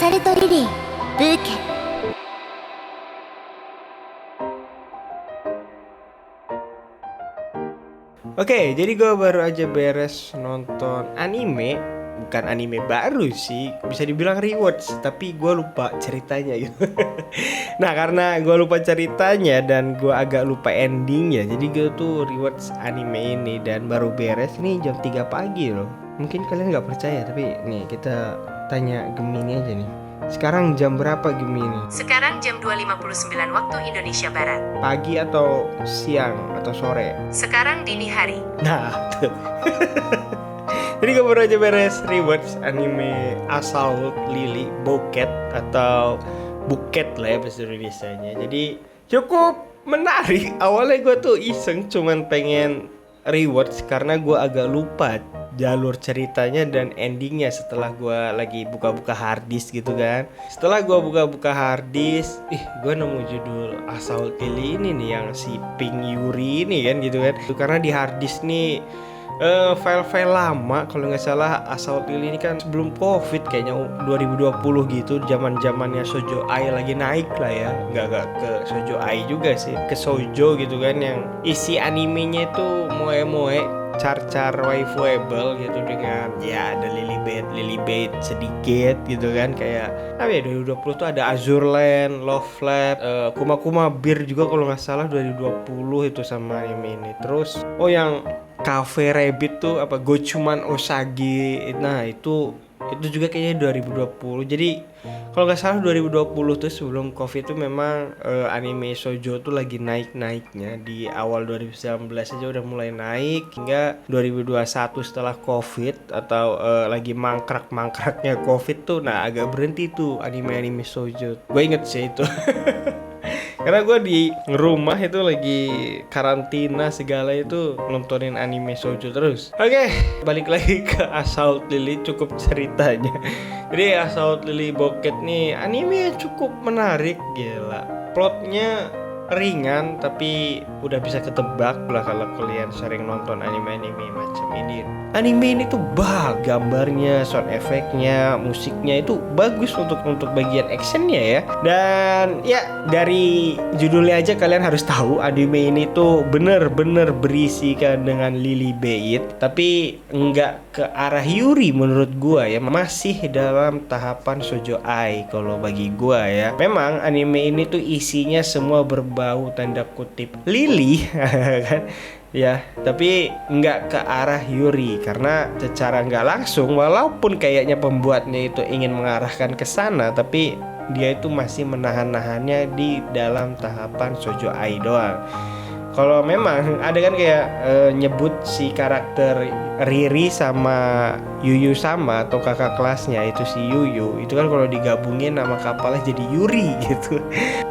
サルトリリー、ブーケ。Oke, jadi gue baru aja beres nonton anime. Bukan anime baru sih, bisa dibilang rewatch, tapi gue lupa ceritanya gitu. Nah, karena gue lupa ceritanya dan gue agak lupa endingnya, jadi gue tuh rewatch anime ini dan baru beres nih jam 3 pagi loh. Mungkin kalian gak percaya, tapi nih kita tanya Gemini aja nih. Sekarang jam berapa Gemini? Sekarang jam 2.59 waktu Indonesia Barat. Pagi atau siang atau sore? Sekarang dini hari. Nah, tuh. Jadi gue baru aja beres rewatch anime Assault Lily Bouquet atau Buket lah ya bahasa Indonesianya. Jadi cukup menarik. Awalnya gue tuh iseng cuman pengen rewatch karena gue agak lupa jalur ceritanya dan endingnya setelah gue lagi buka-buka harddisk gitu kan. Setelah gue buka-buka harddisk, gue nemu judul Assault Lily ini nih yang si Pink Yuri ini kan gitu kan. Karena di harddisk nih file-file lama, kalau nggak salah Assault Lily ini kan sebelum covid kayaknya 2020 gitu, zaman-zamannya Shoujo Ai lagi naik lah ya. Nggak ke Shoujo Ai juga sih, ke Shoujo gitu kan, yang isi animenya itu moe-moe car-car waifuable gitu, dengan ya ada Lilibet sedikit gitu kan, kayak apa ya, 2020 tuh ada Azure Land, Love Lab, Kuma Kuma Beer juga kalau nggak salah 2020 itu sama anime ini. Terus yang Cafe Rabbit tuh apa, Gochuman Osage. Nah, itu juga kayaknya 2020. Jadi kalau nggak salah 2020 tuh sebelum Covid tuh memang anime shoujo tuh lagi naik-naiknya. Di awal 2019 aja udah mulai naik hingga 2021 setelah Covid atau lagi mangkrak-mangkraknya Covid tuh, nah agak berhenti tuh anime-anime shoujo. Gue inget sih itu. Karena gue di rumah itu lagi karantina segala, itu nontonin anime shoujo terus. Oke, balik lagi ke Assault Lily. Cukup ceritanya. Jadi Assault Lily Bouquet nih anime yang cukup menarik, gila. Plotnya ringan tapi udah bisa ketebak lah kalau kalian sering nonton anime-anime macam ini. Anime ini tuh gambarnya, sound effect-nya, musiknya itu bagus untuk bagian actionnya ya. Dan ya dari judulnya aja kalian harus tahu anime ini tuh bener-bener berisikan dengan Lily Beit, tapi enggak ke arah Yuri menurut gua ya. Masih dalam tahapan Shoujo Ai kalau bagi gua ya. Memang anime ini tuh isinya semua berbau tanda kutip Lily kan ya, tapi nggak ke arah Yuri karena secara nggak langsung, walaupun kayaknya pembuatnya itu ingin mengarahkan ke sana, tapi dia itu masih menahan-nahannya di dalam tahapan Shoujo Ai doang. Kalau memang ada kan kayak nyebut si karakter Riri sama Yuyu sama, atau kakak kelasnya itu si Yuyu, itu kan kalau digabungin nama kapalnya jadi Yuri gitu.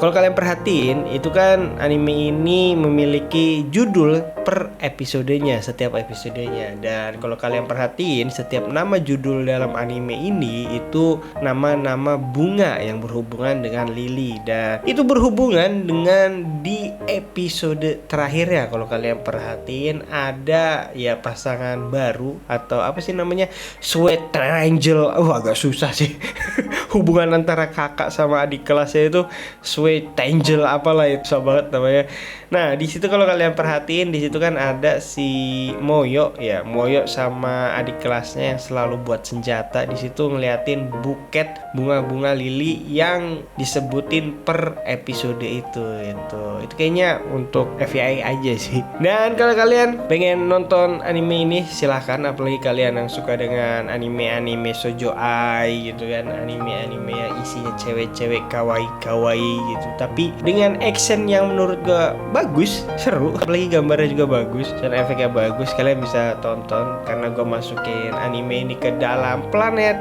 Kalau kalian perhatiin itu kan anime ini memiliki judul per episodenya, setiap episodenya. Dan kalau kalian perhatiin setiap nama judul dalam anime ini itu nama-nama bunga yang berhubungan dengan Lily, dan itu berhubungan dengan di episode terakhir ya. Kalau kalian perhatiin ada ya pasangan baru atau apa sih namanya, Sweet Triangle. Agak susah sih. Hubungan antara kakak sama adik kelasnya itu Sweet Triangle apalah itu, susah banget namanya. Nah, di situ kalau kalian perhatiin di situ kan ada si Moyo ya, Moyo sama adik kelasnya yang selalu buat senjata. Di situ ngeliatin buket bunga-bunga lili yang disebutin per episode itu. Itu kayaknya untuk FYI aja sih. Dan kalau kalian pengen nonton anime ini silahkan, apalagi kalian yang suka dengan anime-anime Shoujo Ai gitu kan, anime-anime yang isinya cewek-cewek kawaii gitu, tapi dengan action yang menurut gua bagus, seru, apalagi gambarnya juga bagus dan efeknya bagus. Kalian bisa tonton karena gue masukin anime ini ke dalam planet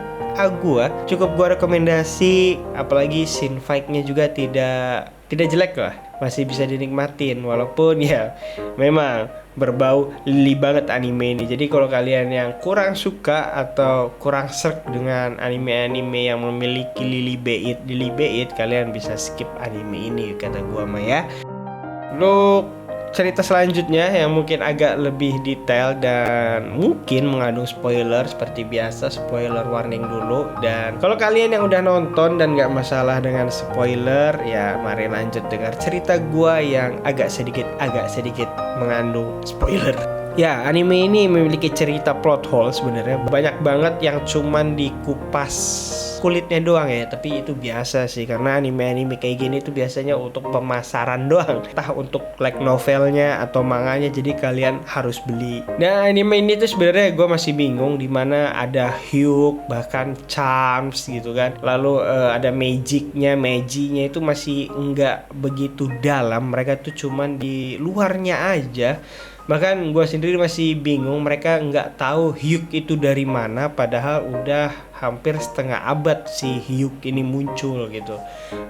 gua. Cukup gue rekomendasi, apalagi scene fight-nya juga tidak jelek lah, masih bisa dinikmatin walaupun ya memang berbau Lily banget anime ini. Jadi kalau kalian yang kurang suka atau kurang serk dengan anime-anime yang memiliki Lily Beit, kalian bisa skip anime ini kata gua mah ya. Lu cerita selanjutnya yang mungkin agak lebih detail dan mungkin mengandung spoiler. Seperti biasa, spoiler warning dulu. Dan kalau kalian yang udah nonton dan gak masalah dengan spoiler, ya mari lanjut dengar cerita gua yang agak sedikit mengandung spoiler. Ya, anime ini memiliki cerita plot hole sebenarnya. Banyak banget yang cuman dikupas kulitnya doang ya. Tapi itu biasa sih, karena anime-anime kayak gini tuh biasanya untuk pemasaran doang. Entah untuk like novelnya atau manganya, jadi kalian harus beli. Nah, anime ini tuh sebenarnya gue masih bingung, dimana ada Hyuk, bahkan Charms gitu kan. Lalu ada maginya itu masih nggak begitu dalam. Mereka tuh cuman di luarnya aja. Bahkan gue sendiri masih bingung, mereka nggak tahu Hyuk itu dari mana, padahal udah hampir setengah abad si Hyuk ini muncul gitu.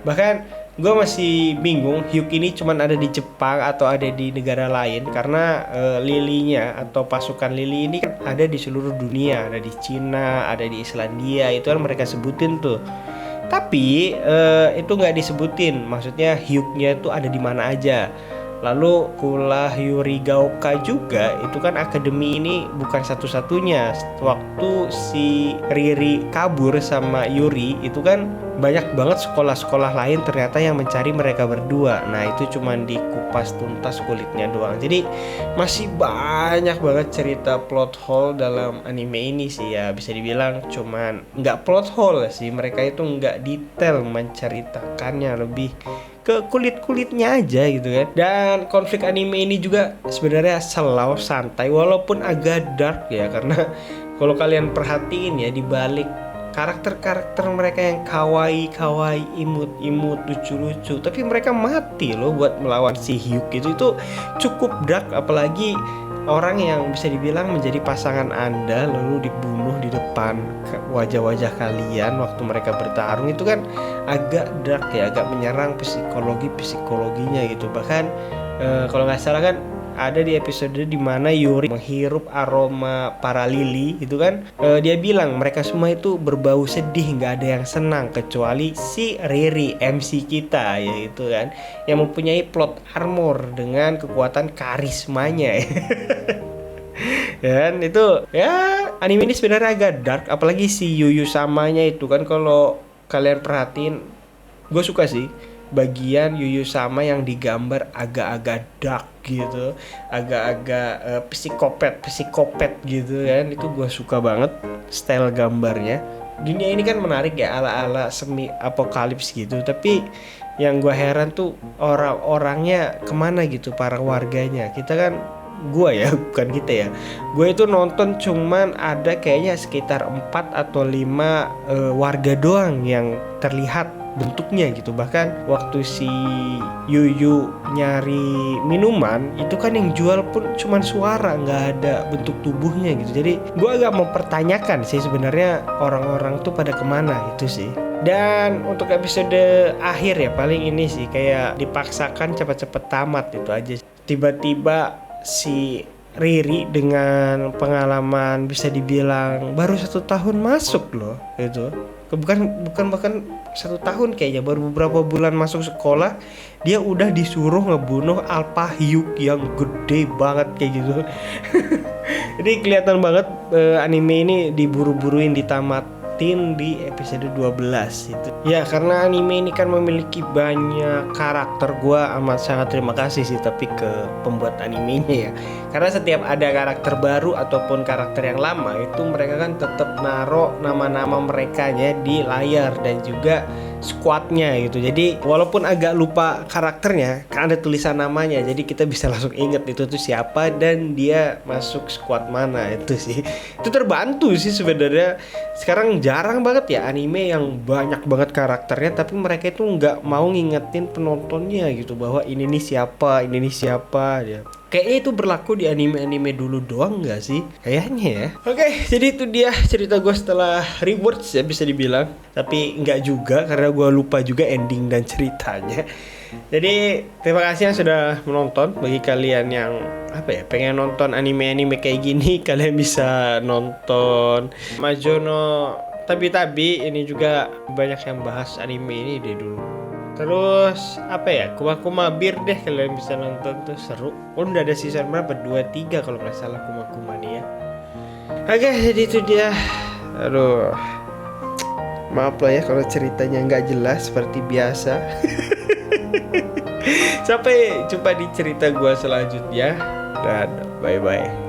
Bahkan gue masih bingung Hyuk ini cuman ada di Jepang atau ada di negara lain, karena Lilinya atau pasukan Lili ini kan ada di seluruh dunia, ada di Cina, ada di Islandia, itu kan mereka sebutin tuh. Tapi itu nggak disebutin, maksudnya Hyuknya itu ada di mana aja. Lalu Kula Hyuri Gaoka juga, itu kan akademi ini bukan satu-satunya. Waktu si Riri kabur sama Yuri, itu kan banyak banget sekolah-sekolah lain ternyata yang mencari mereka berdua. Nah, itu cuman dikupas tuntas kulitnya doang. Jadi masih banyak banget cerita plot hole dalam anime ini sih ya. Bisa dibilang cuman nggak plot hole sih, mereka itu nggak detail menceritakannya, lebih ke kulit-kulitnya aja gitu kan. Dan konflik anime ini juga sebenarnya slow, santai, walaupun agak dark ya, karena kalau kalian perhatiin ya, di balik karakter-karakter mereka yang kawaii, imut, lucu-lucu, tapi mereka mati loh buat melawan si Hyuk itu cukup dark. Apalagi orang yang bisa dibilang menjadi pasangan Anda lalu dibunuh di depan wajah-wajah kalian waktu mereka bertarung, itu kan agak dark ya, agak menyerang psikologinya gitu. Bahkan kalau nggak salah kan ada di episode dimana Yuri menghirup aroma para lili itu kan, dia bilang mereka semua itu berbau sedih, nggak ada yang senang kecuali si Riri, MC kita ya, itu kan yang mempunyai plot armor dengan kekuatan karismanya. Dan itu ya, anime ini sebenarnya agak dark, apalagi si Yuyu samanya itu kan, kalau kalian perhatiin, gue suka sih bagian Yuyu sama yang digambar agak-agak dark gitu, agak-agak psikopat gitu kan. Itu gue suka banget style gambarnya. Dunia ini kan menarik ya, ala-ala semi apokalips gitu, tapi yang gue heran tuh orang-orangnya kemana gitu, para warganya. Kita kan, gue ya, bukan kita ya, gue itu nonton cuman ada kayaknya sekitar 4 atau 5 warga doang yang terlihat bentuknya gitu. Bahkan waktu si Yuyu nyari minuman, itu kan yang jual pun cuman suara, nggak ada bentuk tubuhnya gitu. Jadi gue agak mempertanyakan sih sebenarnya orang-orang tuh pada kemana itu sih. Dan untuk episode akhir ya, paling ini sih kayak dipaksakan cepet-cepet tamat itu aja. Tiba-tiba si Riri dengan pengalaman bisa dibilang baru 1 tahun masuk loh, itu bukan bahkan 1 tahun kayaknya, baru beberapa bulan masuk sekolah, dia udah disuruh ngebunuh Alpha Hyuk yang gede banget kayak gitu. Jadi kelihatan banget anime ini diburu-buruin ditamat di episode 12 itu. Ya, karena anime ini kan memiliki banyak karakter, gua amat sangat terima kasih sih tapi ke pembuat animenya ya. Karena setiap ada karakter baru ataupun karakter yang lama, itu mereka kan tetap naro nama-nama merekanya di layar dan juga squadnya gitu. Jadi walaupun agak lupa karakternya, kan ada tulisan namanya, jadi kita bisa langsung inget itu tuh siapa dan dia masuk squad mana. Itu sih, itu terbantu sih sebenarnya. Sekarang jarang banget ya anime yang banyak banget karakternya tapi mereka itu nggak mau ngingetin penontonnya gitu bahwa ini nih siapa ya. Kayaknya itu berlaku di anime-anime dulu doang gak sih? Kayaknya ya. Oke, jadi itu dia cerita gue setelah Rewards ya, bisa dibilang. Tapi nggak juga, karena gue lupa juga ending dan ceritanya. Jadi terima kasih yang sudah menonton. Bagi kalian yang pengen nonton anime-anime kayak gini, kalian bisa nonton Majono Tabi-Tabi. Ini juga banyak yang bahas anime ini dari dulu. Terus apa ya, Kuma-Kuma Bir deh, kalian bisa nonton tuh, seru. Udah ada season berapa? 2-3 kalau nggak salah Kuma-Kuma nih ya. Oke, jadi itu dia. Aduh, maaf lah ya kalau ceritanya nggak jelas seperti biasa. Sampai jumpa di cerita gua selanjutnya, dan bye bye.